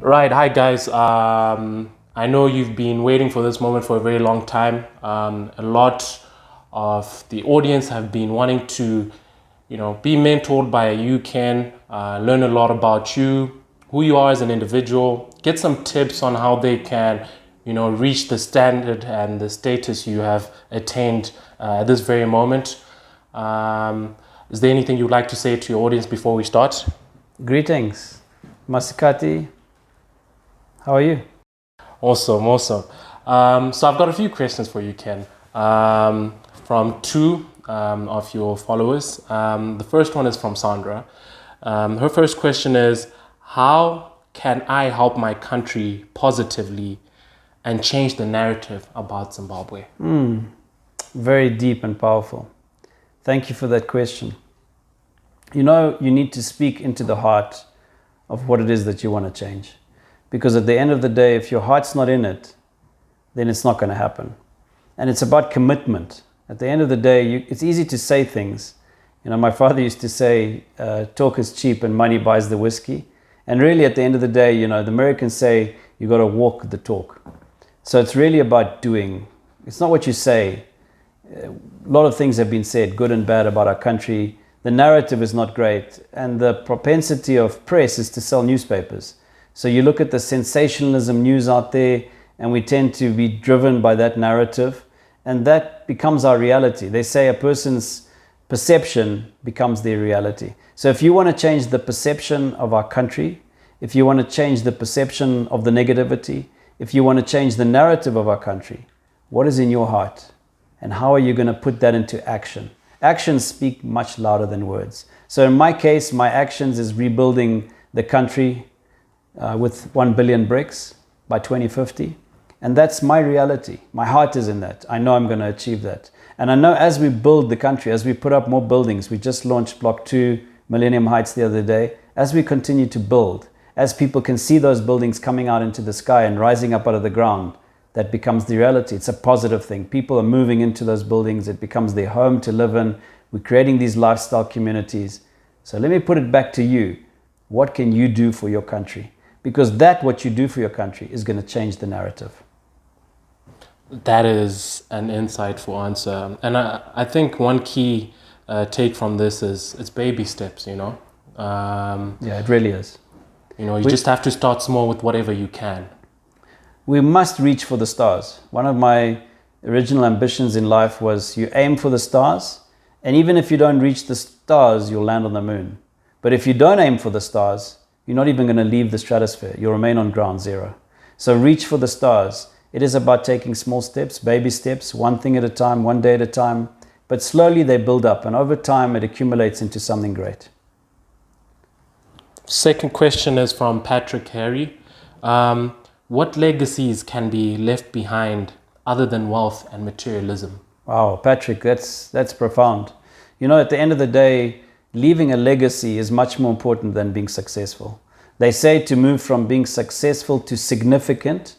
Right, hi guys. I know you've been waiting for this moment for a very long time. A lot of the audience have been wanting to, be mentored by you, Ken, learn a lot about you, who you are as an individual, get some tips on how they can, reach the standard and the status you have attained at this very moment. Is there anything you'd like to say to your audience before we start? Greetings, Masikati. How are you? Awesome, awesome. So I've got a few questions for you, Ken, from two of your followers. The first one is from Sandra. Her first question is, how can I help my country positively and change the narrative about Zimbabwe? Very deep and powerful. Thank you for that question. You need to speak into the heart of what it is that you want to change. Because at the end of the day, if your heart's not in it, then it's not going to happen. And it's about commitment. At the end of the day, it's easy to say things. My father used to say, talk is cheap and money buys the whiskey. And really, at the end of the day, the Americans say, you got to walk the talk. So it's really about doing. It's not what you say. A lot of things have been said, good and bad, about our country. The narrative is not great. And the propensity of press is to sell newspapers. So you look at the sensationalism news out there, and we tend to be driven by that narrative, and that becomes our reality. They say a person's perception becomes their reality. So if you want to change the perception of our country, if you want to change the perception of the negativity, if you want to change the narrative of our country, what is in your heart? And how are you going to put that into action? Actions speak much louder than words. So in my case, my actions is rebuilding the country with 1 billion bricks by 2050. And that's my reality. My heart is in that. I know I'm going to achieve that. And I know as we build the country, as we put up more buildings, we just launched Block 2, Millennium Heights the other day, as we continue to build, as people can see those buildings coming out into the sky and rising up out of the ground, that becomes the reality. It's a positive thing. People are moving into those buildings. It becomes their home to live in. We're creating these lifestyle communities. So let me put it back to you. What can you do for your country? Because what you do for your country is going to change the narrative. That is an insightful answer. And I think one key take from this is it's baby steps, Yeah, it really is. You just have to start small with whatever you can. We must reach for the stars. One of my original ambitions in life was you aim for the stars, and even if you don't reach the stars, you'll land on the moon. But if you don't aim for the stars, you're not even going to leave the stratosphere. You'll remain on ground zero. So reach for the stars. It is about taking small steps, baby steps, one thing at a time, one day at a time. But slowly they build up, and over time it accumulates into something great. Second question is from Patrick Harry. What legacies can be left behind other than wealth and materialism? Wow, Patrick, that's profound. At the end of the day, leaving a legacy is much more important than being successful. They say to move from being successful to significant,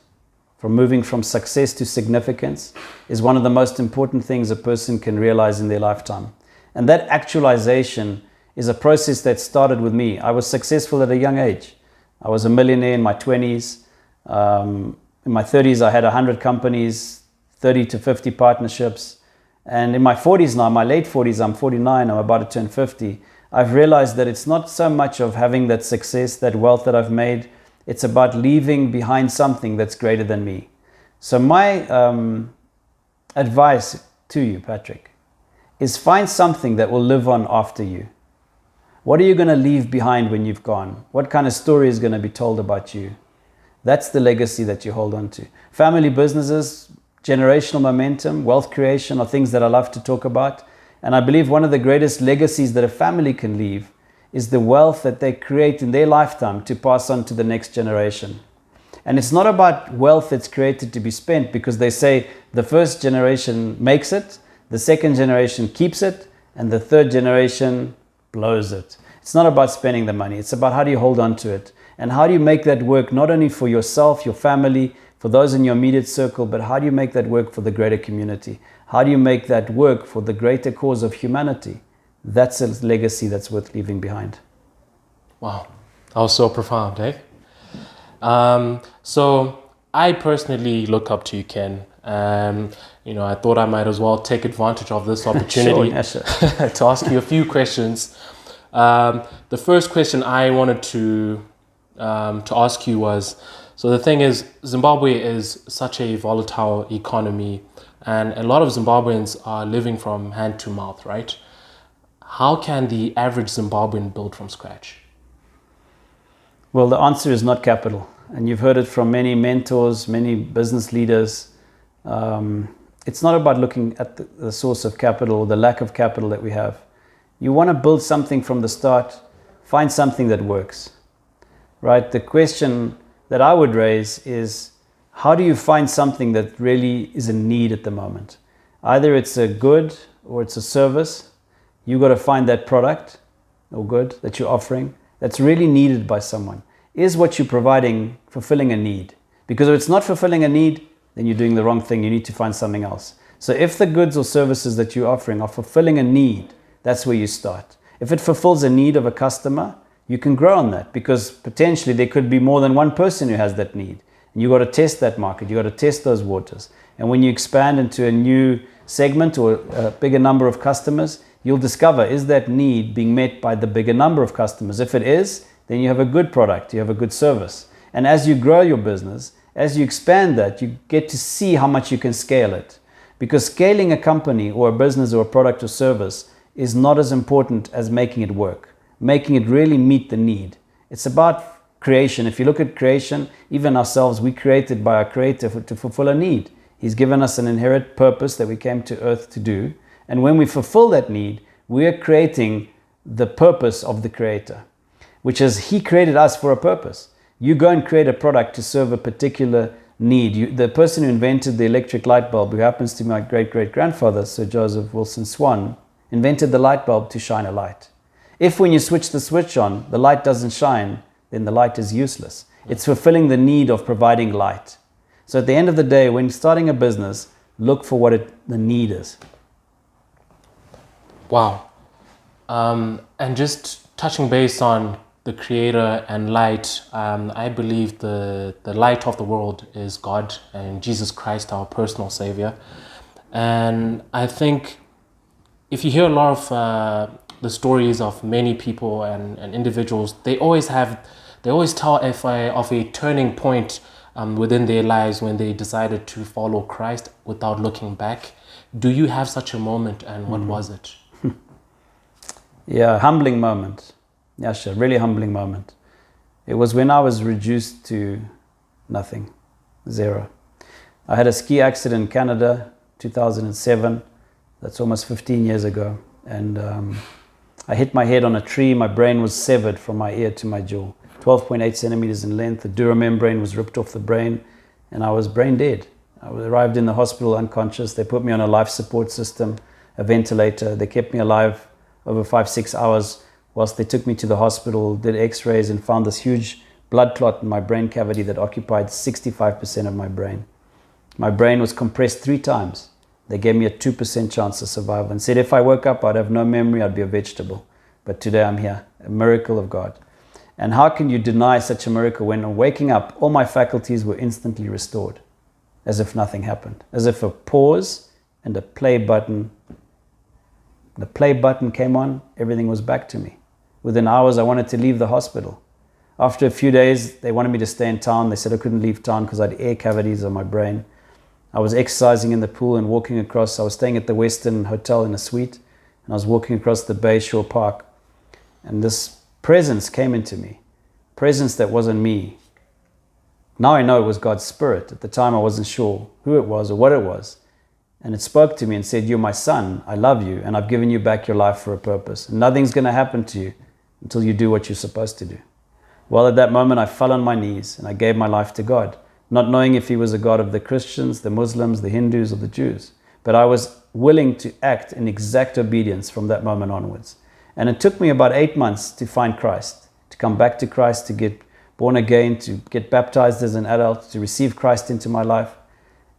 from moving from success to significance, is one of the most important things a person can realize in their lifetime. And that actualization is a process that started with me. I was successful at a young age. I was a millionaire in my 20s. In my 30s, I had 100 companies, 30 to 50 partnerships. And in my 40s now, my late 40s, I'm 49, I'm about to turn 50. I've realized that it's not so much of having that success, that wealth that I've made. It's about leaving behind something that's greater than me. So my advice to you, Patrick, is find something that will live on after you. What are you going to leave behind when you've gone? What kind of story is going to be told about you? That's the legacy that you hold on to. Family businesses, generational momentum, wealth creation are things that I love to talk about. And I believe one of the greatest legacies that a family can leave is the wealth that they create in their lifetime to pass on to the next generation. And it's not about wealth that's created to be spent, because they say the first generation makes it, the second generation keeps it, and the third generation blows it. It's not about spending the money. It's about how do you hold on to it, and how do you make that work not only for yourself, your family, for those in your immediate circle, but how do you make that work for the greater community? How do you make that work for the greater cause of humanity? That's a legacy that's worth leaving behind. Wow, that was so profound, eh? So I personally look up to you, Ken. I thought I might as well take advantage of this opportunity Sure. to ask you a few questions. The first question I wanted to ask you was, so the thing is, Zimbabwe is such a volatile economy, and a lot of Zimbabweans are living from hand to mouth, right? How can the average Zimbabwean build from scratch? Well, the answer is not capital. And you've heard it from many mentors, many business leaders. It's not about looking at the source of capital or the lack of capital that we have. You want to build something from the start, find something that works, right? The question that I would raise is, how do you find something that really is a need at the moment? Either it's a good or it's a service. You got to find that product or good that you're offering that's really needed by someone. Is what you're providing fulfilling a need? Because if it's not fulfilling a need, then you're doing the wrong thing. You need to find something else. So if the goods or services that you're offering are fulfilling a need, that's where you start. If it fulfills a need of a customer, you can grow on that, because potentially there could be more than one person who has that need. And you got to test that market. You got to test those waters. And when you expand into a new segment or a bigger number of customers, you'll discover, is that need being met by the bigger number of customers? If it is, then you have a good product, you have a good service. And as you grow your business, as you expand that, you get to see how much you can scale it. Because scaling a company or a business or a product or service is not as important as making it work, making it really meet the need. It's about creation. If you look at creation, even ourselves, we created by our Creator to fulfill a need. He's given us an inherent purpose that we came to earth to do. And when we fulfill that need, we are creating the purpose of the Creator, which is He created us for a purpose. You go and create a product to serve a particular need. The person who invented the electric light bulb, who happens to be my great-great-grandfather, Sir Joseph Wilson Swan, invented the light bulb to shine a light. If when you switch the switch on, the light doesn't shine, then the light is useless. It's fulfilling the need of providing light. So at the end of the day, when starting a business, look for what the need is. Wow. And just touching base on the Creator and light, I believe the light of the world is God and Jesus Christ, our personal Savior. And I think if you hear a lot of the stories of many people and individuals, they always tell of a turning point within their lives when they decided to follow Christ without looking back. Do you have such a moment, and what was it? Yeah, humbling moment. Yeah, sure, really humbling moment. It was when I was reduced to nothing, zero. I had a ski accident in Canada, 2007. That's almost 15 years ago. And I hit my head on a tree. My brain was severed from my ear to my jaw. 12.8 centimeters in length. The dura membrane was ripped off the brain, and I was brain dead. I arrived in the hospital unconscious. They put me on a life support system, a ventilator. They kept me alive over 5-6 hours whilst they took me to the hospital, did x-rays, and found this huge blood clot in my brain cavity that occupied 65% of my brain. My brain was compressed 3 times. They gave me a 2% chance of survival and said if I woke up, I'd have no memory, I'd be a vegetable. But today I'm here, a miracle of God. And how can you deny such a miracle when on waking up, all my faculties were instantly restored, as if nothing happened, as if a pause and a play button. The play button came on, everything was back to me. Within hours, I wanted to leave the hospital. After a few days, they wanted me to stay in town. They said I couldn't leave town because I had air cavities on my brain. I was exercising in the pool and walking across. I was staying at the Western Hotel in a suite, and I was walking across the Bayshore Park. And this presence came into me, presence that wasn't me. Now I know it was God's Spirit. At the time, I wasn't sure who it was or what it was. And it spoke to me and said, you're my son, I love you, and I've given you back your life for a purpose. And nothing's going to happen to you until you do what you're supposed to do. Well, at that moment, I fell on my knees and I gave my life to God, not knowing if He was a God of the Christians, the Muslims, the Hindus, or the Jews. But I was willing to act in exact obedience from that moment onwards. And it took me about 8 months to find Christ, to come back to Christ, to get born again, to get baptized as an adult, to receive Christ into my life.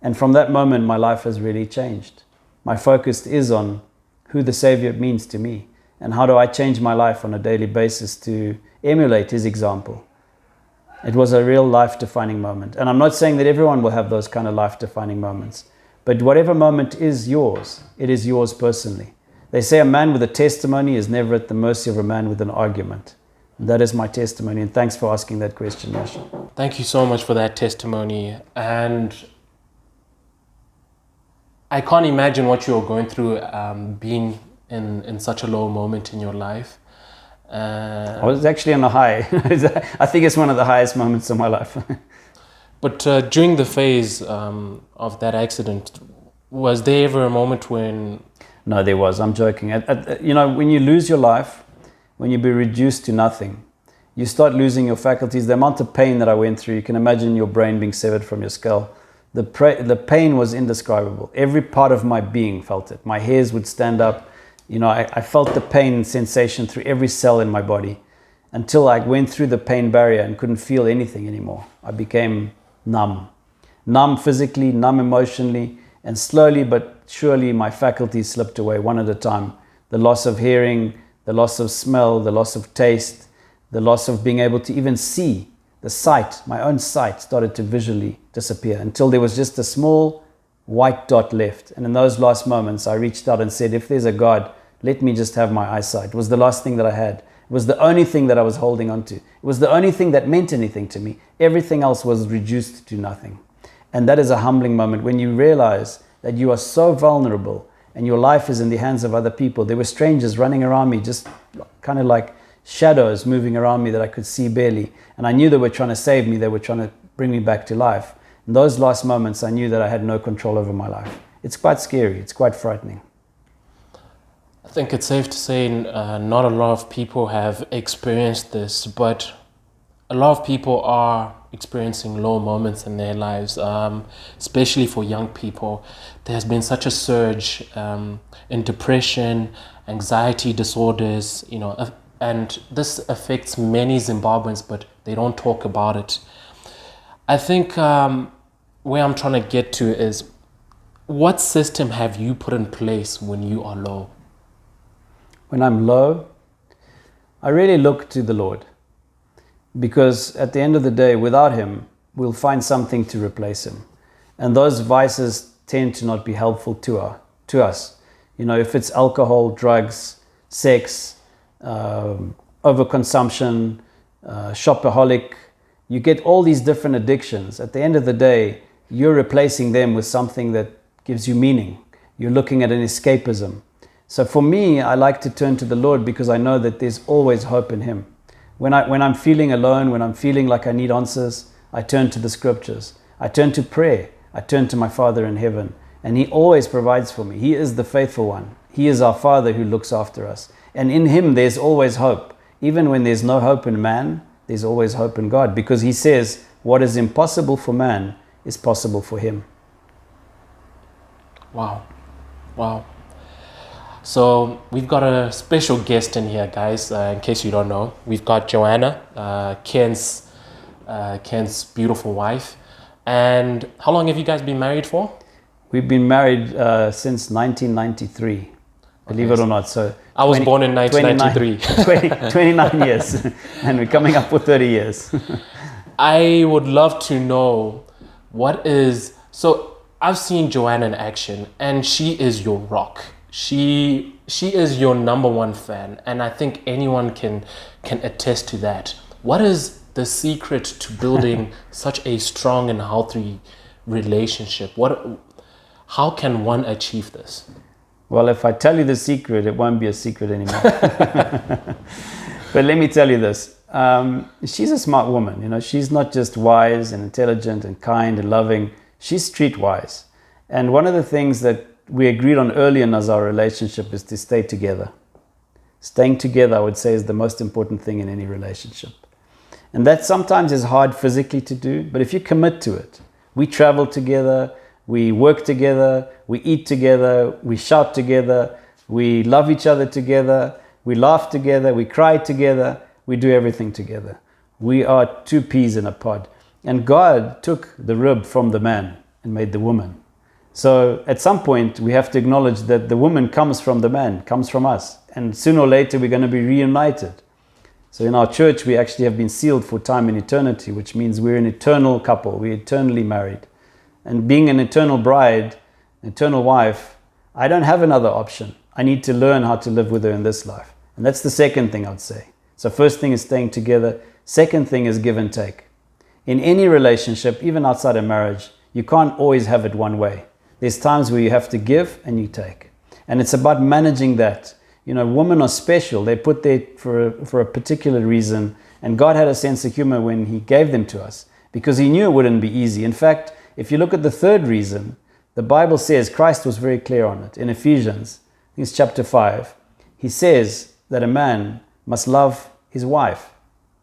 And from that moment, my life has really changed. My focus is on who the Savior means to me and how do I change my life on a daily basis to emulate His example. It was a real life-defining moment. And I'm not saying that everyone will have those kind of life-defining moments. But whatever moment is yours, it is yours personally. They say a man with a testimony is never at the mercy of a man with an argument. And that is my testimony. And thanks for asking that question, Yasha. Thank you so much for that testimony. And I can't imagine what you're going through being in such a low moment in your life. I was actually on a high. I think it's one of the highest moments of my life. But during the phase of that accident, was there ever a moment when... No, there was. I'm joking. You know, when you lose your life, when you be reduced to nothing, you start losing your faculties. The amount of pain that I went through, you can imagine your brain being severed from your skull. The pain was indescribable. Every part of my being felt it. My hairs would stand up. You know, I felt the pain and sensation through every cell in my body until I went through the pain barrier and couldn't feel anything anymore. I became numb. Numb physically, numb emotionally, and slowly but surely my faculties slipped away one at a time. The loss of hearing, the loss of smell, the loss of taste, the loss of being able to even see. The sight, my own sight, started to visually disappear until there was just a small white dot left. And in those last moments, I reached out and said, if there's a God, let me just have my eyesight. It was the last thing that I had. It was the only thing that I was holding on to. It was the only thing that meant anything to me. Everything else was reduced to nothing. And that is a humbling moment when you realize that you are so vulnerable and your life is in the hands of other people. There were strangers running around me, just kind of like shadows moving around me that I could see barely. And I knew they were trying to save me. They were trying to bring me back to life. In those last moments, I knew that I had no control over my life. It's quite scary. It's quite frightening. I think it's safe to say not a lot of people have experienced this, but a lot of people are experiencing low moments in their lives, especially for young people. There's been such a surge in depression, anxiety disorders, you know, and this affects many Zimbabweans, but they don't talk about it. I think where I'm trying to get to is, what system have you put in place when you are low? When I'm low, I really look to the Lord, because at the end of the day, without Him, we'll find something to replace Him. And those vices tend to not be helpful to us. You know, if it's alcohol, drugs, sex, overconsumption, shopaholic, you get all these different addictions. At the end of the day, you're replacing them with something that gives you meaning. You're looking at an escapism. So for me, I like to turn to the Lord because I know that there's always hope in Him. When I'm feeling alone, when I'm feeling like I need answers, I turn to the scriptures. I turn to prayer. I turn to my Father in heaven. And He always provides for me. He is the faithful one. He is our Father who looks after us. And in Him, there's always hope. Even when there's no hope in man, there's always hope in God. Because He says, what is impossible for man is possible for Him. Wow. Wow. So we've got a special guest in here, guys, in case you don't know. We've got Joanna, Ken's beautiful wife. And how long have you guys been married for? We've been married since 1993, believe it or not. So I was born in 1993. 29 years, and we're coming up for 30 years. I would love to know so I've seen Joanna in action, and she is your rock. She is your number one fan, and I think anyone can attest to that. What is the secret to building such a strong and healthy relationship? How can one achieve this? Well, if I tell you the secret, it won't be a secret anymore. But let me tell you this. She's a smart woman. You know, she's not just wise and intelligent and kind and loving. She's streetwise. And one of the things that we agreed on early in our relationship is to stay together. Staying together, I would say, is the most important thing in any relationship. And that sometimes is hard physically to do, but if you commit to it, we travel together, we work together, we eat together, we shout together, we love each other together, we laugh together, we cry together, we do everything together. We are two peas in a pod. And God took the rib from the man and made the woman. So at some point, we have to acknowledge that the woman comes from the man, comes from us. And sooner or later, we're going to be reunited. So in our church, we actually have been sealed for time and eternity, which means we're an eternal couple. We're eternally married. And being an eternal bride, an eternal wife, I don't have another option. I need to learn how to live with her in this life. And that's the second thing I'd say. So first thing is staying together. Second thing is give and take. In any relationship, even outside of marriage, you can't always have it one way. There's times where you have to give and you take. And it's about managing that. You know, women are special. They're put there for a particular reason. And God had a sense of humor when He gave them to us because He knew it wouldn't be easy. In fact, if you look at the third reason, the Bible says, Christ was very clear on it. In Ephesians, I think it's chapter 5, He says that a man must love his wife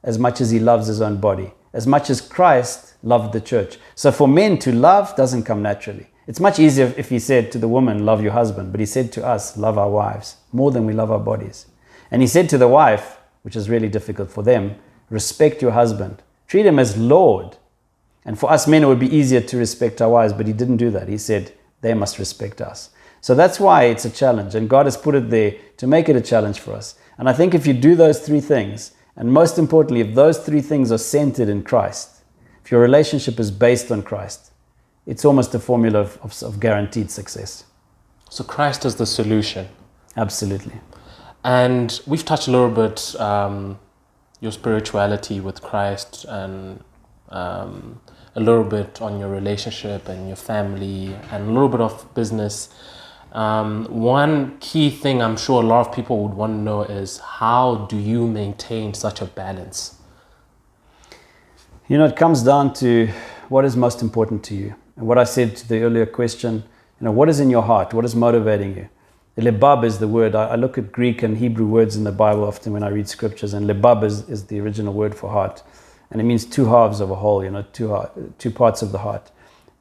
as much as he loves his own body, as much as Christ loved the church. So for men to love doesn't come naturally. It's much easier if He said to the woman, love your husband, but He said to us, love our wives more than we love our bodies. And He said to the wife, which is really difficult for them, respect your husband, treat him as Lord. And for us men, it would be easier to respect our wives, but He didn't do that. He said they must respect us. So that's why it's a challenge, and God has put it there to make it a challenge for us. And I think if you do those three things, and most importantly, if those three things are centered in Christ, if your relationship is based on Christ, it's almost a formula of guaranteed success. So Christ is the solution. Absolutely. And we've touched a little bit your spirituality with Christ, and a little bit on your relationship and your family, and a little bit of business. One key thing I'm sure a lot of people would want to know is, how do you maintain such a balance? You know, it comes down to what is most important to you. And what I said to the earlier question, you know, what is in your heart? What is motivating you? Lebab is the word. I look at Greek and Hebrew words in the Bible often when I read scriptures, and lebab is the original word for heart. And it means two halves of a whole, you know, two parts of the heart.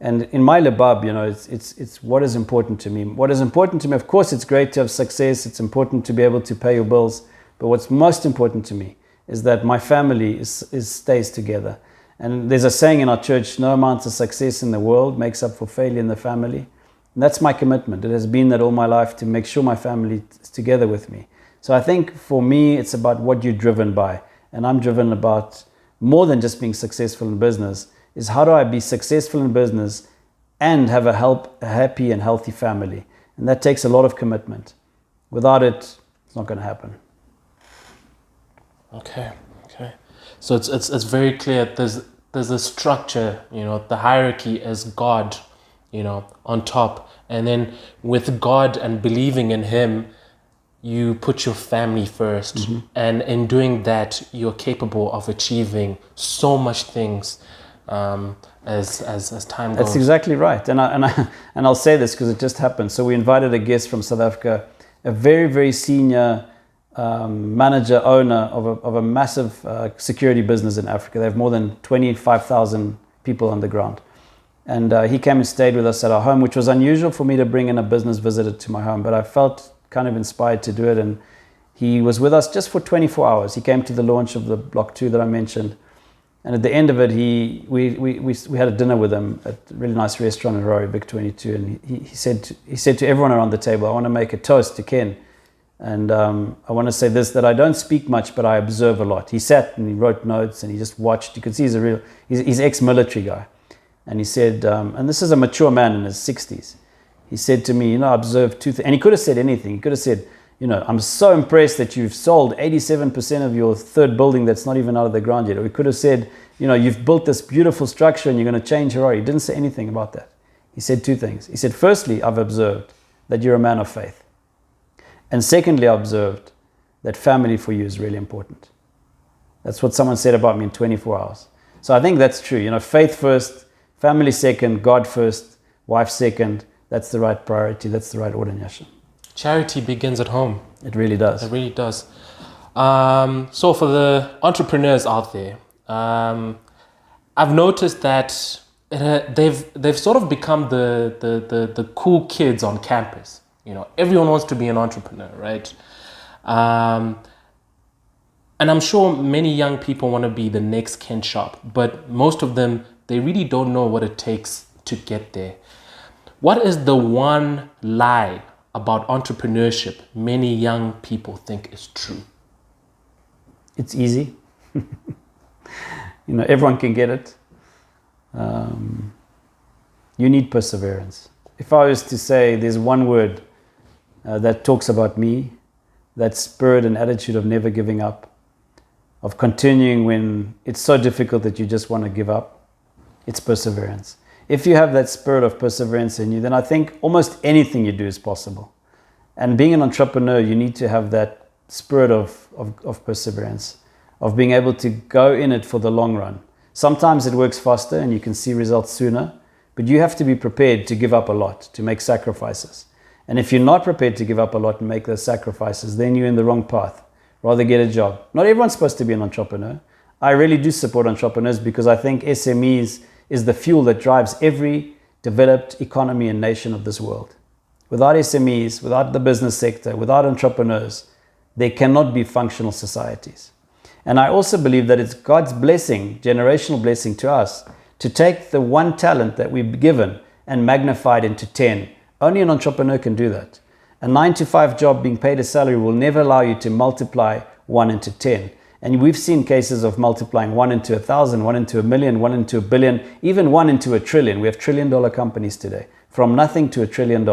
And in my lebab, you know, it's what is important to me. What is important to me, of course, it's great to have success. It's important to be able to pay your bills. But what's most important to me is that my family stays together. And there's a saying in our church, no amount of success in the world makes up for failure in the family. And that's my commitment. It has been that all my life, to make sure my family is together with me. So I think for me, it's about what you're driven by. And I'm driven about more than just being successful in business, is how do I be successful in business and have a happy and healthy family. And that takes a lot of commitment. Without it, it's not going to happen. Okay. So it's very clear. There's a structure, you know, the hierarchy is God, you know, on top. And then with God and believing in Him, you put your family first. Mm-hmm. And in doing that, you're capable of achieving so much things as time goes. That's exactly right. And I'll say this because it just happened. So we invited a guest from South Africa, a very, very senior manager, owner of a massive security business in Africa. They have more than 25,000 people on the ground. And he came and stayed with us at our home, which was unusual for me to bring in a business visitor to my home, but I felt kind of inspired to do it. And he was with us just for 24 hours. He came to the launch of the Block 2 that I mentioned. And at the end of it, we had a dinner with him at a really nice restaurant in Rori, Big 22. And he said to everyone around the table, I want to make a toast to Ken. And I want to say this, that I don't speak much, but I observe a lot. He sat and he wrote notes and he just watched. You could see he's ex-military guy. And he said, and this is a mature man in his 60s. He said to me, you know, I observed two things. And he could have said anything. He could have said, you know, I'm so impressed that you've sold 87% of your third building that's not even out of the ground yet. Or he could have said, you know, you've built this beautiful structure and you're going to change Harare. He didn't say anything about that. He said two things. He said, firstly, I've observed that you're a man of faith. And secondly, I observed that family for you is really important. That's what someone said about me in 24 hours. So I think that's true. You know, faith first, family second, God first, wife second. That's the right priority. That's the right order, Nyasha. Charity begins at home. It really does. It really does. So for the entrepreneurs out there, I've noticed that they've sort of become the cool kids on campus. You know, everyone wants to be an entrepreneur, right? And I'm sure many young people want to be the next Ken Sharpe, but most of them, they really don't know what it takes to get there. What is the one lie about entrepreneurship many young people think is true? It's easy. Everyone can get it. You need perseverance. If I was to say there's one word that talks about me, that spirit and attitude of never giving up, of continuing when it's so difficult that you just want to give up, it's perseverance. If you have that spirit of perseverance in you, then I think almost anything you do is possible. And being an entrepreneur, you need to have that spirit of perseverance, of being able to go in it for the long run. Sometimes it works faster and you can see results sooner, but you have to be prepared to give up a lot, to make sacrifices. And if you're not prepared to give up a lot and make those sacrifices, then you're in the wrong path. Rather get a job. Not everyone's supposed to be an entrepreneur. I really do support entrepreneurs because I think SMEs is the fuel that drives every developed economy and nation of this world. Without SMEs, without the business sector, without entrepreneurs, there cannot be functional societies. And I also believe that it's God's blessing, generational blessing to us, to take the one talent that we've given and magnify it into 10. Only an entrepreneur can do that. A 9-to-5 job being paid a salary will never allow you to multiply 1 into 10. And we've seen cases of multiplying 1 into 1,000, 1 into 1,000,000, 1 into 1 billion, even 1 into 1 trillion. We have trillion-dollar companies today, from nothing to $1 trillion.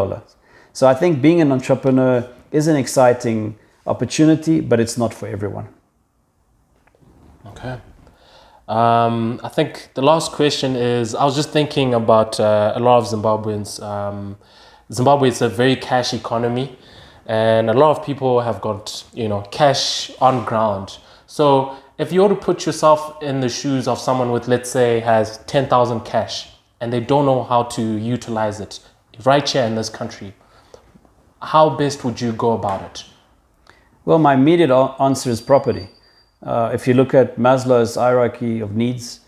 So I think being an entrepreneur is an exciting opportunity, but it's not for everyone. Okay. I think the last question is, I was just thinking about a lot of Zimbabweans. Zimbabwe is a very cash economy, and a lot of people have got, cash on ground. So if you were to put yourself in the shoes of someone with, let's say, has 10,000 cash, and they don't know how to utilize it right here in this country, how best would you go about it? Well, my immediate answer is property. If you look at Maslow's hierarchy of needs,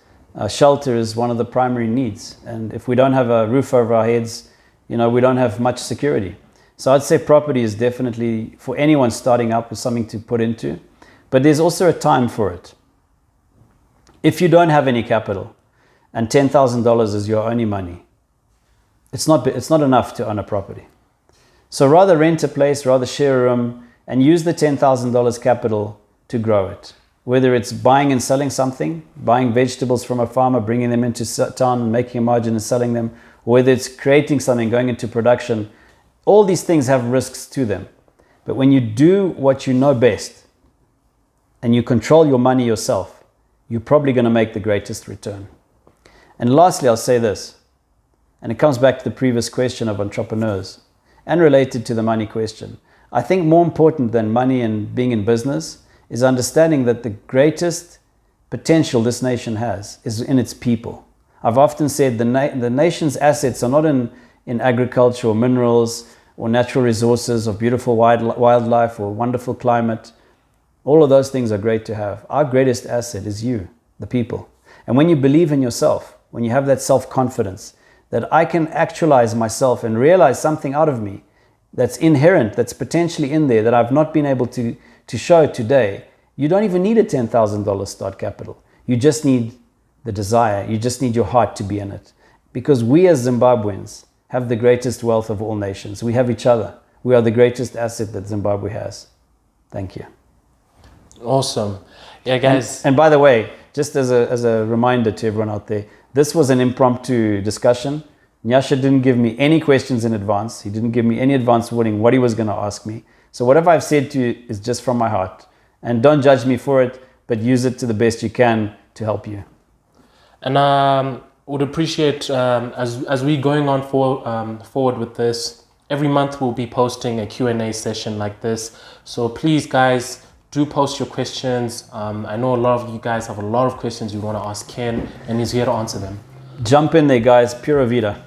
shelter is one of the primary needs. And if we don't have a roof over our heads, we don't have much security. So I'd say property is definitely, for anyone starting up, is something to put into. But there's also a time for it. If you don't have any capital and $10,000 is your only money, it's not enough to own a property. So rather rent a place, rather share a room, and use the $10,000 capital to grow it. Whether it's buying and selling something, buying vegetables from a farmer, bringing them into town, making a margin and selling them, or whether it's creating something, going into production, all these things have risks to them. But when you do what you know best and you control your money yourself, you're probably going to make the greatest return. And lastly, I'll say this, and it comes back to the previous question of entrepreneurs and related to the money question. I think more important than money and being in business is understanding that the greatest potential this nation has is in its people. I've often said the nation's assets are not in agriculture or minerals or natural resources or beautiful wildlife or wonderful climate. All of those things are great to have. Our greatest asset is you, the people. And when you believe in yourself, when you have that self-confidence, that I can actualize myself and realize something out of me that's inherent, that's potentially in there, that I've not been able to show today, you don't even need a $10,000 start capital. You just need the desire. You just need your heart to be in it. Because we as Zimbabweans have the greatest wealth of all nations. We have each other. We are the greatest asset that Zimbabwe has. Thank you. Awesome. Yeah, guys. And by the way, just as a reminder to everyone out there, this was an impromptu discussion. Nyasha didn't give me any questions in advance. He didn't give me any advance warning what he was going to ask me. So whatever I've said to you is just from my heart. And don't judge me for it, but use it to the best you can to help you. And would appreciate, as we going on forward with this, every month we'll be posting a Q&A session like this. So please, guys, do post your questions. I know a lot of you guys have a lot of questions you want to ask Ken, and he's here to answer them. Jump in there, guys. Pura vida.